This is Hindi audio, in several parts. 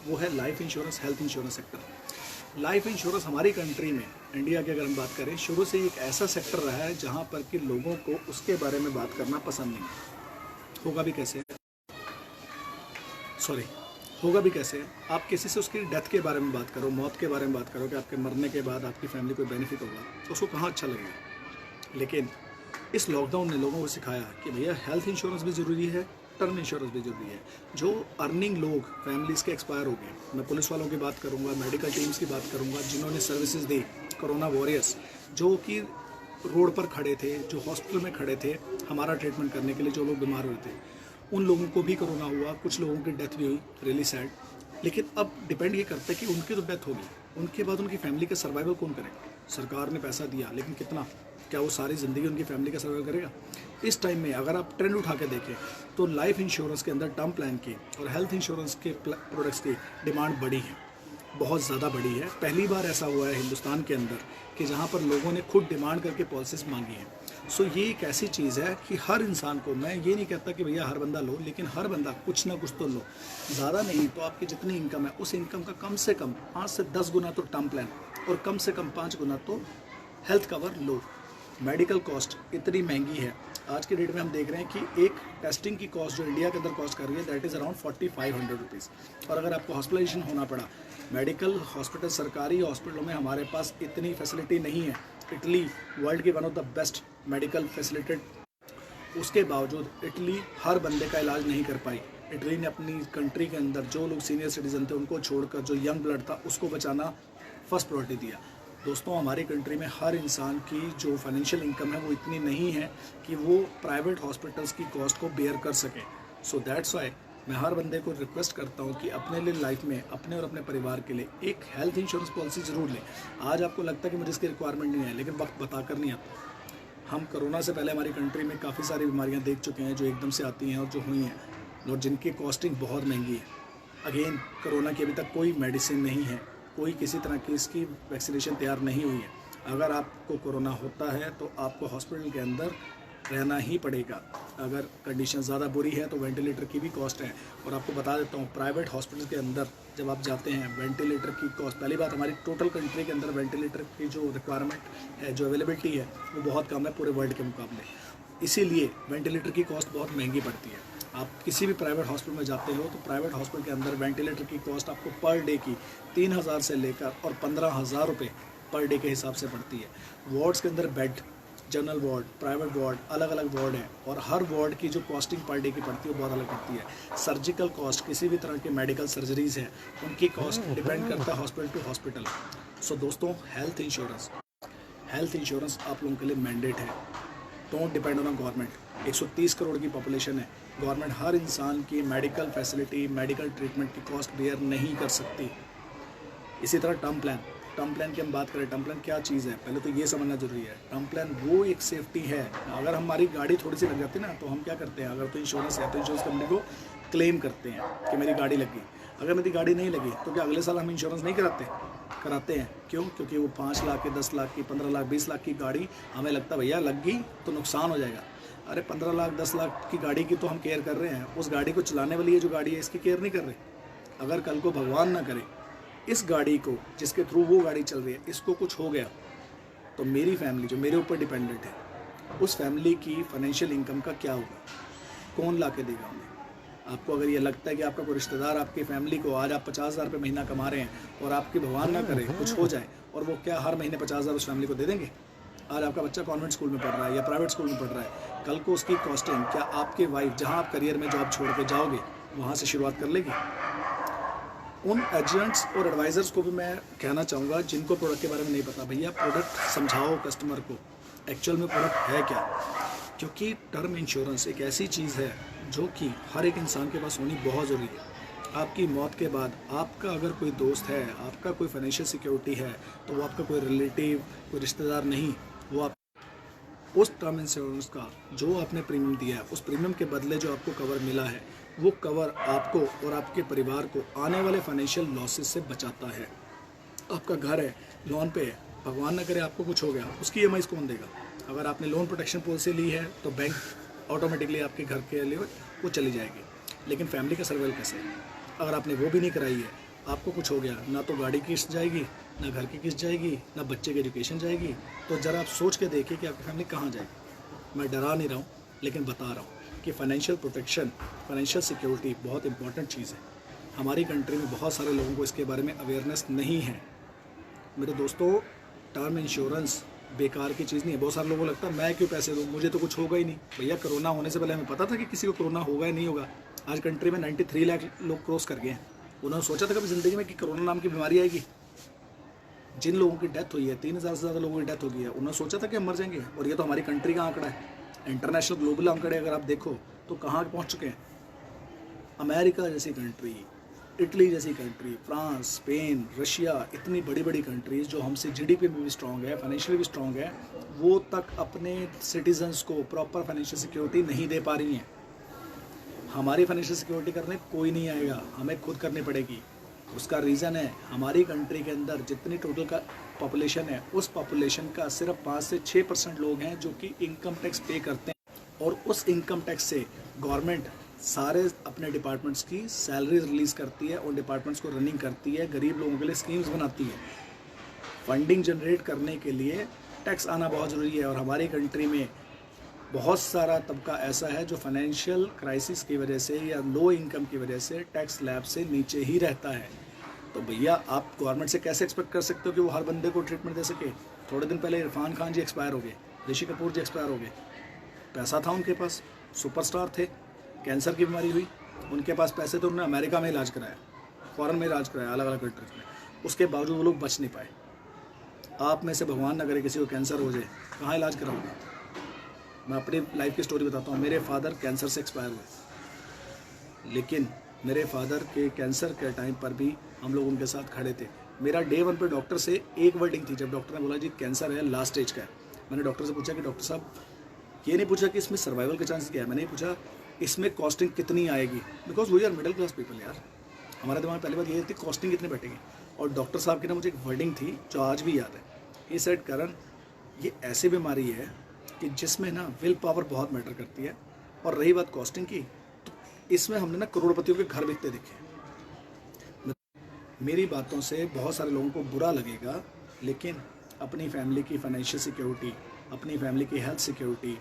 वो है life insurance, health insurance sector. Life insurance हमारी कंट्री में, इंडिया की अगर हम बात करें, शुरू से एक ऐसा सेक्टर रहा है जहाँ पर कि लोगों को उसके बारे में बात करना पसंद नहीं। होगा भी कैसे, होगा भी कैसे, आप किसी से उसकी डेथ के बारे में बात करो, मौत के बारे में बात करो कि आपके मरने के बाद आपकी फैमिली को बेनिफिट होगा, तो उसको कहाँ अच्छा लगेगा। लेकिन इस लॉकडाउन ने लोगों को सिखाया कि भैया हेल्थ इंश्योरेंस भी ज़रूरी है, टर्म इंश्योरेंस भी ज़रूरी है। जो अर्निंग लोग फैमिलीज़ के एक्सपायर हो गए, मैं पुलिस वालों की बात करूँगा, मेडिकल टीम्स की बात करूँगा, जिन्होंने सर्विसेज दी, कोरोना वॉरियर्स जो कि रोड पर खड़े थे, जो हॉस्पिटल में खड़े थे हमारा ट्रीटमेंट करने के लिए, जो लोग बीमार हुए थे, उन लोगों को भी कोरोना हुआ, कुछ लोगों की डेथ भी हुई, रियली सैड। लेकिन अब डिपेंड ये करता है कि उनकी तो डेथ होगी, उनके बाद उनकी फैमिली का सर्वाइवल कौन करेगा। सरकार ने पैसा दिया, लेकिन कितना, क्या वो सारी ज़िंदगी उनकी फैमिली का सर्वाइव करेगा। इस टाइम में अगर आप ट्रेंड उठा के देखें तो लाइफ इंश्योरेंस के अंदर टर्म प्लान की और हेल्थ इंश्योरेंस के प्रोडक्ट्स की डिमांड बढ़ी है, बहुत ज़्यादा बढ़ी है। पहली बार ऐसा हुआ है हिंदुस्तान के अंदर कि जहाँ पर लोगों ने खुद डिमांड करके पॉलिसीज मांगी हैं। सो ये एक ऐसी चीज़ है कि हर इंसान को, मैं ये नहीं कहता कि भैया हर बंदा लो, लेकिन हर बंदा कुछ ना कुछ तो लो। ज़्यादा नहीं तो आपकी जितनी इनकम है उस इनकम का कम से कम 5 से 10 गुना तो टर्म प्लान और कम से कम 5 गुना तो हेल्थ कवर लो। मेडिकल कॉस्ट इतनी महंगी है आज के डेट में, हम देख रहे हैं कि एक टेस्टिंग की कॉस्ट जो इंडिया के अंदर कॉस्ट कर रही है दैट इज़ अराउंड 4500 रुपीज़। और अगर आपको हॉस्पिटलाइजेशन होना पड़ा, मेडिकल हॉस्पिटल, सरकारी हॉस्पिटलों में हमारे पास इतनी फैसिलिटी नहीं है। इटली वर्ल्ड की one of the best medical facilitated, उसके बावजूद इटली हर बंदे का इलाज नहीं कर पाई। इटली ने अपनी कंट्री के अंदर जो लोग सीनियर सिटीजन थे उनको छोड़कर जो यंग ब्लड था उसको बचाना फर्स्ट प्रायोरिटी दिया। दोस्तों, हमारी कंट्री में हर इंसान की जो फाइनेंशियल इनकम है वो इतनी नहीं है कि वो प्राइवेट हॉस्पिटल्स की कॉस्ट को बेयर कर सके। सो दैट्स वाई मैं हर बंदे को रिक्वेस्ट करता हूँ कि अपने लिए लाइफ में, अपने और अपने परिवार के लिए एक हेल्थ इंश्योरेंस पॉलिसी ज़रूर लें। आज आपको लगता है कि मुझे इसकी रिक्वायरमेंट नहीं है, लेकिन वक्त बताकर नहीं आता। हम कोरोना से पहले हमारी कंट्री में काफ़ी सारी बीमारियाँ देख चुके हैं जो एकदम से आती हैं और जो हुई हैं और जिनकी कॉस्टिंग बहुत महंगी है। अगेन, कोरोना की अभी तक कोई मेडिसिन नहीं है, कोई किसी तरह की इसकी वैक्सीनेशन तैयार नहीं हुई है। अगर आपको कोरोना होता है तो आपको हॉस्पिटल के अंदर रहना ही पड़ेगा। अगर कंडीशन ज़्यादा बुरी है तो वेंटिलेटर की भी कॉस्ट है। और आपको बता देता हूँ, प्राइवेट हॉस्पिटल के अंदर जब आप जाते हैं, वेंटिलेटर की कॉस्ट, पहली बात हमारी टोटल कंट्री के अंदर वेंटिलेटर की जो रिक्वायरमेंट है, जो अवेलेबिलिटी है, वो बहुत कम है पूरे वर्ल्ड के मुकाबले। इसीलिए वेंटिलेटर की कॉस्ट बहुत महंगी पड़ती है। आप किसी भी प्राइवेट हॉस्पिटल में जाते हो तो प्राइवेट हॉस्पिटल के अंदर वेंटिलेटर की कॉस्ट आपको पर डे की 3000 से लेकर और 15,000 रुपये पर डे के हिसाब से पड़ती है। वार्ड्स के अंदर bed, general ward, private ward, अलग अलग वार्ड है और हर वार्ड की जो कॉस्टिंग पर डे की पड़ती है वो बहुत अलग पड़ती है। सर्जिकल कॉस्ट, किसी भी तरह के मेडिकल सर्जरीज हैं, उनकी कॉस्ट डिपेंड करता है हॉस्पिटल टू हॉस्पिटल। सो दोस्तों, हेल्थ इंश्योरेंस आप लोगों के लिए मैंडेट है। Don't depend on government. 130 crore की पॉपुलेशन है, गवर्नमेंट हर इंसान की मेडिकल फैसिलिटी, मेडिकल ट्रीटमेंट की कॉस्ट बेयर नहीं कर सकती। इसी तरह टर्म प्लान की हम बात करें, टर्म प्लान क्या चीज़ है पहले तो ये समझना जरूरी है। टर्म प्लान वो एक सेफ्टी है। अगर हमारी गाड़ी थोड़ी सी लग जाती है ना तो हम क्या करते हैं, अगर तो इंश्योरेंस है तो इंश्योरेंस कंपनी को क्लेम करते हैं कि मेरी गाड़ी लगी। अगर मेरी गाड़ी नहीं लगी तो क्या अगले साल हम इंश्योरेंस नहीं कराते हैं? क्यों? क्योंकि वो 5 लाख की, 10 लाख की, 15 लाख, 20 लाख की गाड़ी हमें लगता है भैया लग गई तो नुकसान हो जाएगा। अरे 15 लाख, 10 लाख की गाड़ी की तो हम केयर कर रहे हैं, उस गाड़ी को चलाने वाली ये जो गाड़ी है इसकी केयर नहीं कर रहे। अगर कल को भगवान ना करे इस गाड़ी को, जिसके थ्रू वो गाड़ी चल रही है, इसको कुछ हो गया तो मेरी फैमिली जो मेरे ऊपर डिपेंडेंट है, उस फैमिली की फाइनेंशियल इनकम का क्या होगा? कौन ला के देगा उन्हें? आपको अगर ये लगता है कि आपका कोई रिश्तेदार आपकी फैमिली को, आज आप 50,000 रुपये महीना कमा रहे हैं और आपकी भगवान ना करे कुछ हो जाए, और वो क्या हर महीने 50,000 उस फैमिली को दे देंगे? आज आपका बच्चा कॉन्वेंट स्कूल में पढ़ रहा है या प्राइवेट स्कूल में पढ़ रहा है, कल को उसकी कॉस्टिंग क्या आपके वाइफ, जहाँ आप करियर में जॉब छोड़ के जाओगे, वहाँ से शुरुआत कर लेगी? उन एजेंट्स और एडवाइज़र्स को भी मैं कहना चाहूँगा जिनको प्रोडक्ट के बारे में नहीं पता, भैया प्रोडक्ट समझाओ कस्टमर को एक्चुअल में प्रोडक्ट है क्या। क्योंकि टर्म इंश्योरेंस एक ऐसी चीज़ है जो कि हर एक इंसान के पास होनी बहुत ज़रूरी है। आपकी मौत के बाद आपका अगर कोई दोस्त है, आपका कोई फाइनेंशियल सिक्योरिटी है, तो वो आपका कोई रिलेटिव, कोई रिश्तेदार नहीं, वो आप उस टर्म इंश्योरेंस का जो आपने प्रीमियम दिया है, उस प्रीमियम के बदले जो आपको कवर मिला है, वो कवर आपको और आपके परिवार को आने वाले फाइनेंशियल लॉसेस से बचाता है। आपका घर है, लोन पे है, भगवान न करे आपको कुछ हो गया, उसकी ईएमआई कौन देगा? अगर आपने लोन प्रोटेक्शन पॉलिसी ली है तो बैंक ऑटोमेटिकली आपके घर के लिए वो चली जाएगी, लेकिन फैमिली का सर्वाइवल कैसे? अगर आपने वो भी नहीं कराई है, आपको कुछ हो गया, ना तो गाड़ी की किस्त जाएगी, ना घर की किस्त जाएगी, ना बच्चे की एजुकेशन जाएगी। तो ज़रा आप सोच के देखिए कि आपकी फैमिली कहाँ जाएगी। मैं डरा नहीं रहा हूँ, लेकिन बता रहा हूँ कि फाइनेंशियल प्रोटेक्शन, फाइनेंशियल सिक्योरिटी बहुत इंपॉर्टेंट चीज़ है। हमारी कंट्री में बहुत सारे लोगों को इसके बारे में अवेयरनेस नहीं है। मेरे दोस्तों, टर्म इंश्योरेंस बेकार की चीज़ नहीं है। बहुत सारे लोगों को लगता है मैं क्यों पैसे दूँ, मुझे तो कुछ होगा ही नहीं। भैया, कोरोना होने से पहले हमें पता था कि किसी को कोरोना होगा या नहीं होगा। आज कंट्री में 93 लाख लोग क्रॉस कर गए हैं। उन्होंने सोचा था कभी ज़िंदगी में कि कोरोना नाम की बीमारी आएगी? जिन लोगों की डेथ हुई है, 3000 से ज़्यादा लोगों की डेथ हो गई है, उन्होंने सोचा था कि हम मर जाएंगे। और ये तो हमारी कंट्री का आंकड़ा है। इंटरनेशनल ग्लोबल आंकड़े अगर आप देखो तो कहाँ पहुँच चुके हैं। अमेरिका जैसी कंट्री, इटली जैसी कंट्री, फ्रांस, स्पेन, रशिया, इतनी बड़ी बड़ी कंट्रीज़ जो हमसे जीडीपी में भी स्ट्रॉन्ग है, फाइनेंशियली भी स्ट्रॉन्ग है, वो तक अपने सिटीजन्स को प्रॉपर फाइनेंशियल सिक्योरिटी नहीं दे पा रही हैं। हमारी फाइनेंशियल सिक्योरिटी करने कोई नहीं आएगा, हमें खुद करनी पड़ेगी। उसका रीज़न है, हमारी कंट्री के अंदर जितनी टोटल का पॉपुलेशन है, उस पॉपुलेशन का सिर्फ 5 से 6% लोग हैं जो कि इनकम टैक्स पे करते हैं। और उस इनकम टैक्स से गवर्नमेंट सारे अपने डिपार्टमेंट्स की सैलरी रिलीज़ करती है, उन डिपार्टमेंट्स को रनिंग करती है, गरीब लोगों के लिए स्कीम्स बनाती है। फंडिंग जनरेट करने के लिए टैक्स आना बहुत ज़रूरी है। और हमारी कंट्री में बहुत सारा तबका ऐसा है जो फाइनेंशियल क्राइसिस की वजह से या लो इनकम की वजह से टैक्स स्लैब से नीचे ही रहता है। तो भैया, आप गवर्नमेंट से कैसे एक्सपेक्ट कर सकते हो कि वो हर बंदे को ट्रीटमेंट दे सके? थोड़े दिन पहले इरफान खान जी एक्सपायर हो गए, ऋषि कपूर जी एक्सपायर हो गए। पैसा था उनके पास, सुपरस्टार थे, कैंसर की बीमारी हुई, उनके पास पैसे थे, उन्होंने अमेरिका में इलाज कराया, फ़ॉरेन में इलाज कराया, अलग अलग कंट्रीज में। उसके बावजूद वो लोग बच नहीं पाए। आप में से भगवान न करे किसी को कैंसर हो जाए, कहाँ इलाज कराऊंगा? मैं अपनी लाइफ की स्टोरी बताता हूँ। मेरे फादर कैंसर से एक्सपायर हुए, लेकिन मेरे फादर के कैंसर के टाइम पर भी हम लोग उनके साथ खड़े थे। मेरा डे 1 पे डॉक्टर से एक वर्डिंग थी, जब डॉक्टर ने बोला जी कैंसर है, लास्ट स्टेज का है। मैंने डॉक्टर से पूछा कि डॉक्टर साहब, ये नहीं पूछा कि इसमें सर्वाइवल के चांसेस क्या है, मैंने पूछा इसमें कॉस्टिंग कितनी आएगी, because we are middle class people यार। हमारे दिमाग में पहली बात ये थी कॉस्टिंग कितनी बैठेगी। और डॉक्टर साहब की ना मुझे एक वर्डिंग थी जो आज भी याद है। ये सेड, करण, ये ऐसी बीमारी है कि जिसमें ना विल पावर बहुत मैटर करती है। और रही बात कॉस्टिंग की, तो इसमें हमने ना करोड़पतियों के घर बिकते देखे। मेरी बातों से बहुत सारे लोगों को बुरा लगेगा, लेकिन अपनी फैमिली की फाइनेंशियल सिक्योरिटी, अपनी फैमिली की हेल्थ सिक्योरिटी,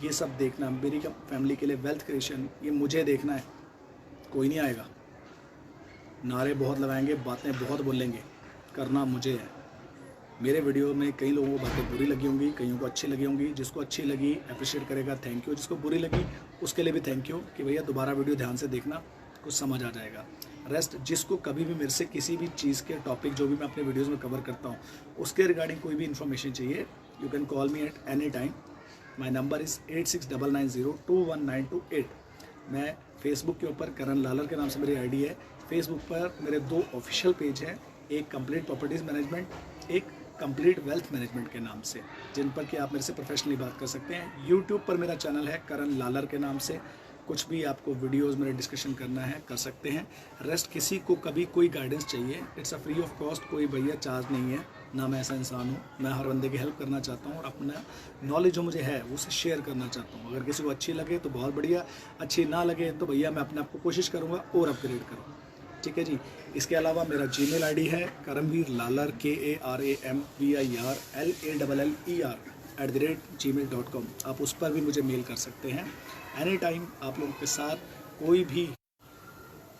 ये सब देखना, मेरी फैमिली के लिए वेल्थ क्रिएशन, ये मुझे देखना है। कोई नहीं आएगा, नारे बहुत लगाएंगे, बातें बहुत बोलेंगे, करना मुझे है। मेरे वीडियो में कई लोगों को बातें बुरी लगी होंगी, कईयों को अच्छी लगी होंगी। जिसको अच्छी लगी अप्रिशिएट करेगा, थैंक यू। जिसको बुरी लगी उसके लिए भी थैंक यू कि भैया दोबारा वीडियो ध्यान से देखना, कुछ समझ आ जाएगा। रेस्ट, जिसको कभी भी मेरे से किसी भी चीज़ के टॉपिक जो भी मैं अपने वीडियोज़ में कवर करता हूँ उसके रिगार्डिंग कोई भी इन्फॉर्मेशन चाहिए, you can call me at any time. My number is 8699021928। मैं फेसबुक के ऊपर करण लालर के नाम से मेरी आईडी है। फेसबुक पर मेरे 2 ऑफिशियल पेज हैं, एक कंप्लीट प्रॉपर्टीज़ मैनेजमेंट, एक कंप्लीट वेल्थ मैनेजमेंट के नाम से, जिन पर कि आप मेरे से प्रोफेशनली बात कर सकते हैं। यूट्यूब पर मेरा चैनल है करण लालर के नाम से। कुछ भी आपको वीडियोस मेरे डिस्कशन करना है कर सकते हैं। रेस्ट, किसी को कभी कोई गाइडेंस चाहिए, it's a free of cost, कोई भैया चार्ज नहीं है। ना मैं ऐसा इंसान हूँ, मैं हर बंदे की हेल्प करना चाहता हूँ और अपना नॉलेज जो मुझे है वो उसे शेयर करना चाहता हूँ। अगर किसी को अच्छी लगे तो बहुत बढ़िया, अच्छी ना लगे तो भैया मैं अपने आप को कोशिश करूँगा और अपग्रेड करूँ। ठीक है जी। इसके अलावा मेरा जीमेल आईडी है करमवीर लालर KARAMVIRLALLER@gmail.com। आप उस पर भी मुझे मेल कर सकते हैं एनी टाइम। आप लोगों के साथ कोई भी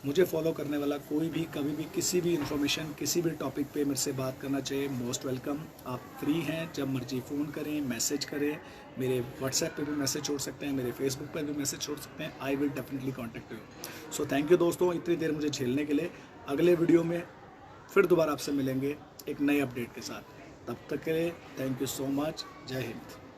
मुझे फॉलो करने वाला कोई भी कभी भी किसी भी इन्फॉर्मेशन, किसी भी टॉपिक पे मेरे से बात करना चाहिए, मोस्ट वेलकम। आप फ्री हैं, जब मर्जी फ़ोन करें, मैसेज करें। मेरे व्हाट्सएप पे भी मैसेज छोड़ सकते हैं, मेरे फेसबुक पर भी मैसेज छोड़ सकते हैं। I will definitely contact you. So thank you दोस्तों, इतनी देर मुझे झेलने के लिए। अगले वीडियो में फिर दोबारा आपसे मिलेंगे एक नए अपडेट के साथ। तब तक के लिए थैंक यू सो मच। जय हिंद।